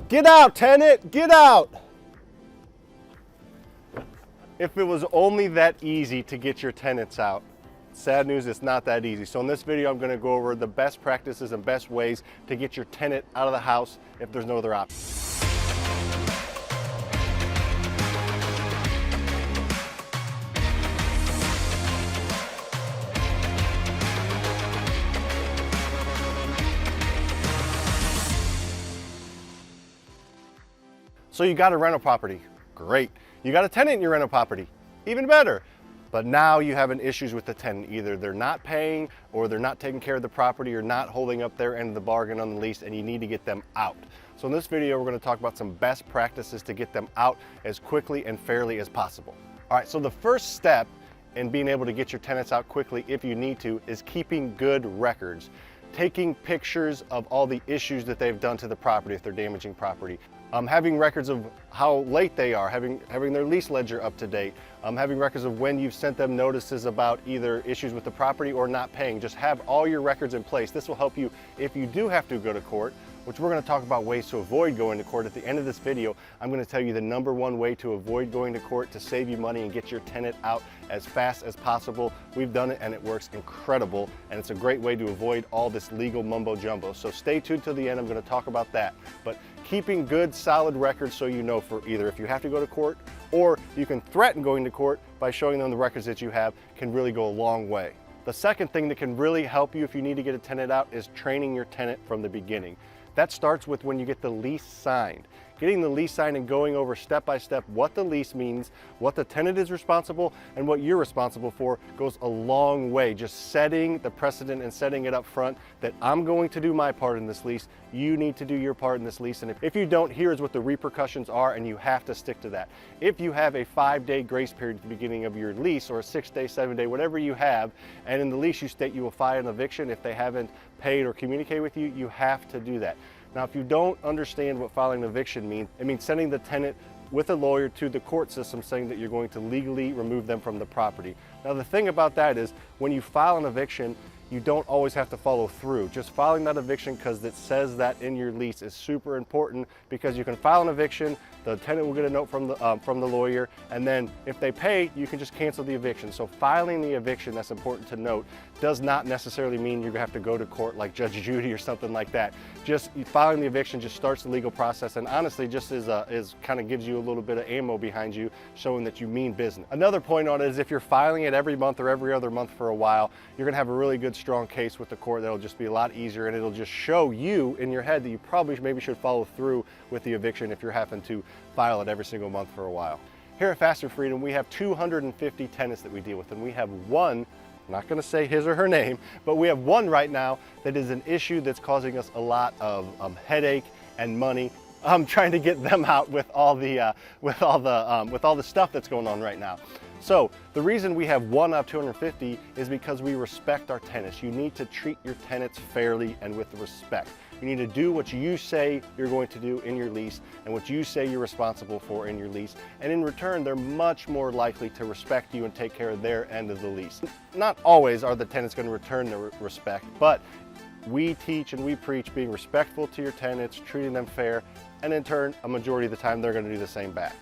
Get out, tenant, get out! If it was only that easy to get your tenants out, sad news, it's not that easy. So in this video, I'm gonna go over the best practices and best ways to get your tenant out of the house if there's no other option. So you got a rental property, great. You got a tenant in your rental property, even better. But now you have an issues with the tenant. Either they're not paying or they're not taking care of the property or not holding up their end of the bargain on the lease, and you need to get them out. So in this video, we're gonna talk about some best practices to get them out as quickly and fairly as possible. All right, so the first step in being able to get your tenants out quickly, if you need to, is keeping good records. Taking pictures of all the issues that they've done to the property if they're damaging property. Having records of how late they are, having their lease ledger up to date, having records of when you've sent them notices about either issues with the property or not paying. Just have all your records in place. This will help you if you do have to go to court, which we're going to talk about ways to avoid going to court. At the end of this video, I'm going to tell you the #1 way to avoid going to court to save you money and get your tenant out as fast as possible. We've done it and it works incredible, and it's a great way to avoid all this legal mumbo jumbo. So stay tuned till the end. I'm going to talk about that. But keeping good, solid records so you know for either if you have to go to court or you can threaten going to court by showing them the records that you have can really go a long way. The second thing that can really help you if you need to get a tenant out is training your tenant from the beginning. That starts with when you get the lease signed. Getting the lease signed and going over step by step what the lease means, what the tenant is responsible, and what you're responsible for goes a long way. Just setting the precedent and setting it up front that I'm going to do my part in this lease, you need to do your part in this lease, and if you don't, here's what the repercussions are, and you have to stick to that. If you have a 5-day grace period at the beginning of your lease, or a 6-day, 7-day, whatever you have, and in the lease you state you will file an eviction if they haven't paid or communicated with you, you have to do that. Now, if you don't understand what filing an eviction means, it means sending the tenant with a lawyer to the court system saying that you're going to legally remove them from the property. Now, the thing about that is when you file an eviction, you don't always have to follow through. Just filing that eviction because it says that in your lease is super important, because you can file an eviction, the tenant will get a note from the lawyer, and then if they pay, you can just cancel the eviction. So filing the eviction, that's important to note, does not necessarily mean you're gonna have to go to court like Judge Judy or something like that. Just filing the eviction just starts the legal process, and honestly just kind of gives you a little bit of ammo behind you, showing that you mean business. Another point on it is if you're filing it every month or every other month for a while, you're gonna have a really good strong case with the court that'll just be a lot easier, and it'll just show you in your head that you probably maybe should follow through with the eviction if you're having to file it every single month for a while. Here at FasterFreedom, we have 250 tenants that we deal with, and we have one, I'm not going to say his or her name, but we have one right now that is an issue that's causing us a lot of headache and money. I'm trying to get them out with all the stuff that's going on right now. So the reason we have one out of 250 is because we respect our tenants. You need to treat your tenants fairly and with respect. You need to do what you say you're going to do in your lease and what you say you're responsible for in your lease. And in return, they're much more likely to respect you and take care of their end of the lease. Not always are the tenants going to return the respect, but we teach and we preach being respectful to your tenants, treating them fair, and in turn, a majority of the time, they're going to do the same back.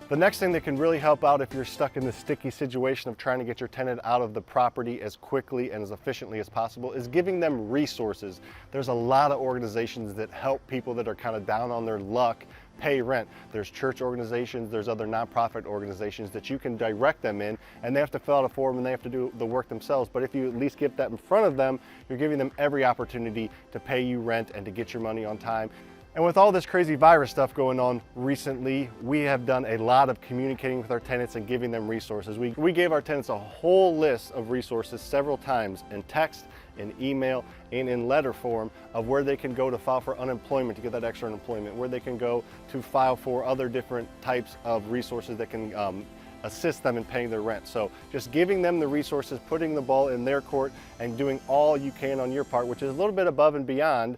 The next thing that can really help out if you're stuck in the sticky situation of trying to get your tenant out of the property as quickly and as efficiently as possible is giving them resources. There's a lot of organizations that help people that are kind of down on their luck pay rent. There's church organizations, there's other nonprofit organizations that you can direct them in, and they have to fill out a form and they have to do the work themselves. But if you at least get that in front of them, you're giving them every opportunity to pay you rent and to get your money on time. And with all this crazy virus stuff going on recently, we have done a lot of communicating with our tenants and giving them resources. We gave our tenants a whole list of resources several times in text, in email, and in letter form of where they can go to file for unemployment to get that extra unemployment, where they can go to file for other different types of resources that can assist them in paying their rent. So just giving them the resources, putting the ball in their court, and doing all you can on your part, which is a little bit above and beyond,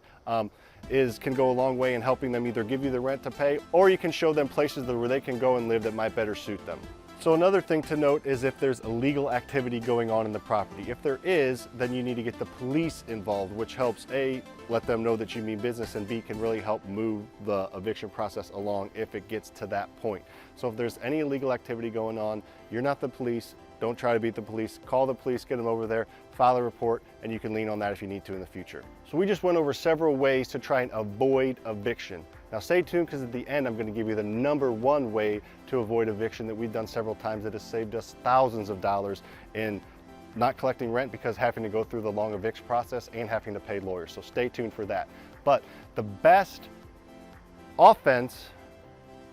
can go a long way in helping them either give you the rent to pay, or you can show them places where they can go and live that might better suit them. So another thing to note is if there's illegal activity going on in the property. If there is, then you need to get the police involved, which helps A, let them know that you mean business, and B, can really help move the eviction process along if it gets to that point. So if there's any illegal activity going on, you're not the police, don't try to beat the police, call the police, get them over there, file a report, and you can lean on that if you need to in the future. So we just went over several ways to try and avoid eviction. Now stay tuned, because at the end I'm going to give you the #1 way to avoid eviction that we've done several times that has saved us thousands of dollars in not collecting rent because having to go through the long eviction process and having to pay lawyers. So stay tuned for that. But the best offense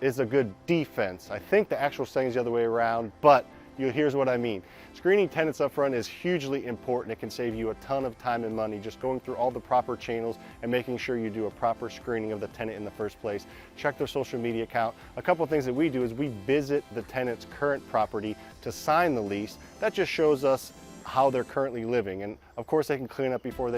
is a good defense. I think the actual saying is the other way around, but here's what I mean. Screening tenants up front is hugely important. It can save you a ton of time and money just going through all the proper channels and making sure you do a proper screening of the tenant in the first place. Check their social media account. A couple of things that we do is we visit the tenant's current property to sign the lease. That just shows us how they're currently living, and of course they can clean up before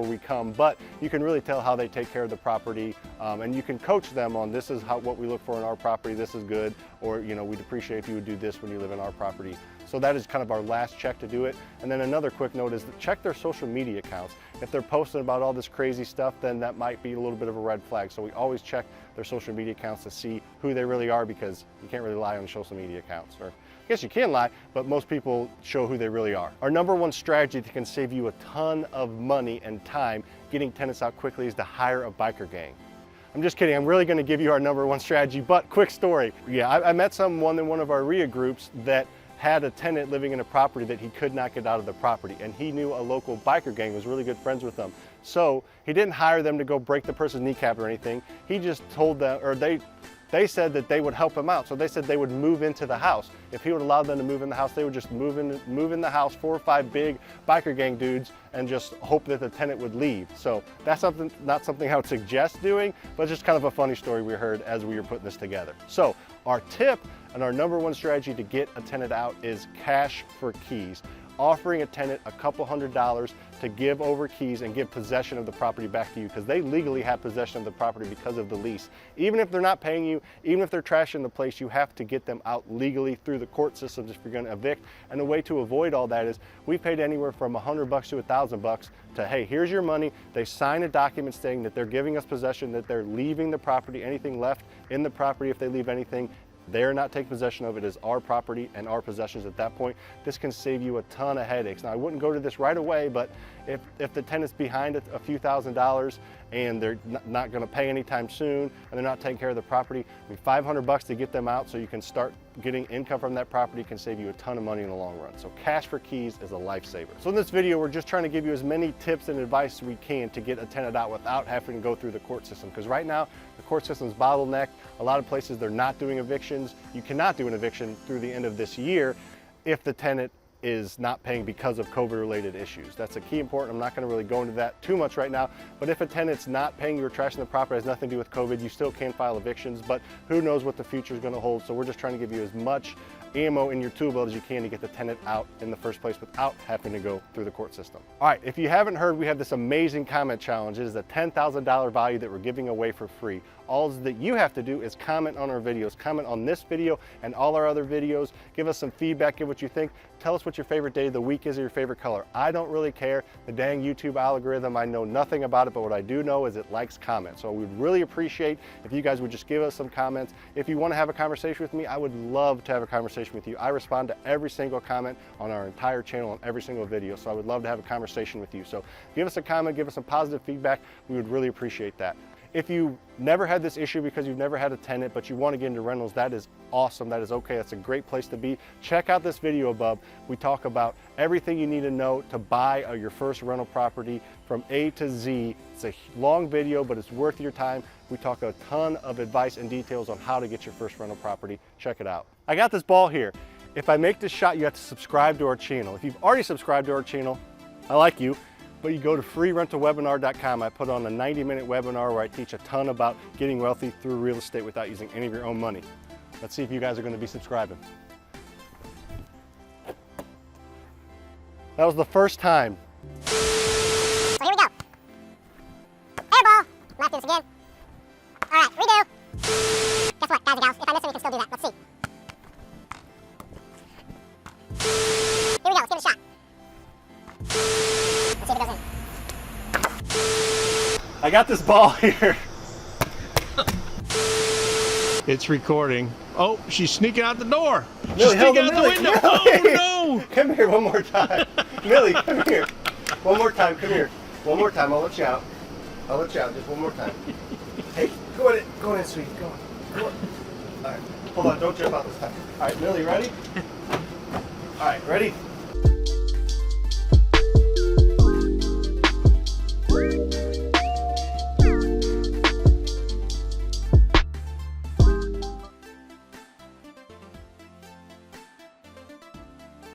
we come, but you can really tell how they take care of the property, and you can coach them on this is what we look for in our property, this is good, or we'd appreciate if you would do this when you live in our property. So that is kind of our last check to do it. And then another quick note is check their social media accounts. If they're posting about all this crazy stuff, then that might be a little bit of a red flag. So we always check their social media accounts to see who they really are, because you can't really lie on social media accounts. Or I guess you can lie, but most people show who they really are. Our #1 strategy that can save you a ton of money and time getting tenants out quickly is to hire a biker gang. I'm just kidding, I'm really gonna give you our #1 strategy, but quick story. Yeah, I met someone in one of our RIA groups that had a tenant living in a property that he could not get out of the property, and he knew a local biker gang, was really good friends with them. So he didn't hire them to go break the person's kneecap or anything. He just told them, or they said that they would help him out. So they said they would move into the house. If he would allow them to move in the house, they would just move in the house, 4 or 5 big biker gang dudes, and just hope that the tenant would leave. So that's not something I would suggest doing, but just kind of a funny story we heard as we were putting this together. So our tip and our #1 strategy to get a tenant out is cash for keys. Offering a tenant a couple $100s to give over keys and give possession of the property back to you, because they legally have possession of the property because of the lease. Even if they're not paying you, even if they're trashing the place, you have to get them out legally through the court systems if you're going to evict. And the way to avoid all that is we paid anywhere from $100 to $1,000 to, hey, here's your money. They sign a document saying that they're giving us possession, that they're leaving the property. Anything left in the property, if they leave anything, they're not taking possession of it, as our property and our possessions at that point. This can save you a ton of headaches. Now, I wouldn't go to this right away, but if the tenant's behind a few $1,000s and they're not going to pay anytime soon and they're not taking care of the property, I mean, $500 to get them out so you can start getting income from that property can save you a ton of money in the long run. So cash for keys is a lifesaver. So in this video, we're just trying to give you as many tips and advice as we can to get a tenant out without having to go through the court system. Because right now, the court system is bottlenecked. A lot of places, they're not doing evictions. You cannot do an eviction through the end of this year if the tenant is not paying because of COVID-related issues. That's a key important. I'm not going to really go into that too much right now, but if a tenant's not paying you or trashing the property, has nothing to do with COVID, you still can file evictions, but who knows what the future is going to hold. So we're just trying to give you as much ammo in your tool belt as you can to get the tenant out in the first place without having to go through the court system. All right, if you haven't heard, we have this amazing comment challenge. It is a $10,000 value that we're giving away for free. All that you have to do is comment on our videos, comment on this video and all our other videos, give us some feedback, give what you think, tell us what your favorite day of the week is or your favorite color. I don't really care. The dang YouTube algorithm, I know nothing about it, but what I do know is it likes comments. So we'd really appreciate if you guys would just give us some comments. If you want to have a conversation with me, I would love to have a conversation with you. I respond to every single comment on our entire channel on every single video, so I would love to have a conversation with you. So give us a comment, give us some positive feedback. We would really appreciate that. If you never had this issue because you've never had a tenant, but you want to get into rentals, that is awesome. That is okay. That's a great place to be. Check out this video above. We talk about everything you need to know to buy your first rental property from A to Z. It's a long video, but it's worth your time. We talk a ton of advice and details on how to get your first rental property. Check it out. I got this ball here. If I make this shot, you have to subscribe to our channel. If you've already subscribed to our channel, I like you. But you go to freerentalwebinar.com. I put on a 90-minute webinar where I teach a ton about getting wealthy through real estate without using any of your own money. Let's see if you guys are going to be subscribing. That was the first time. So here we go. Air ball. Let's do this again. All right, redo. Guess what, guys and gals? If I miss it, we can still do that. Let's see. I got this ball here. It's recording. Oh, she's sneaking out the door. She's Millie, hold sneaking on, out the Millie. window. Oh, no. Come here one more time. Millie, come here. One more time, come here. One more time, I'll let you out. I'll let you out just one more time. Hey, go in, sweetie, go on. Go on. All right, hold on, don't jump out this time. All right, Millie, ready? All right, ready?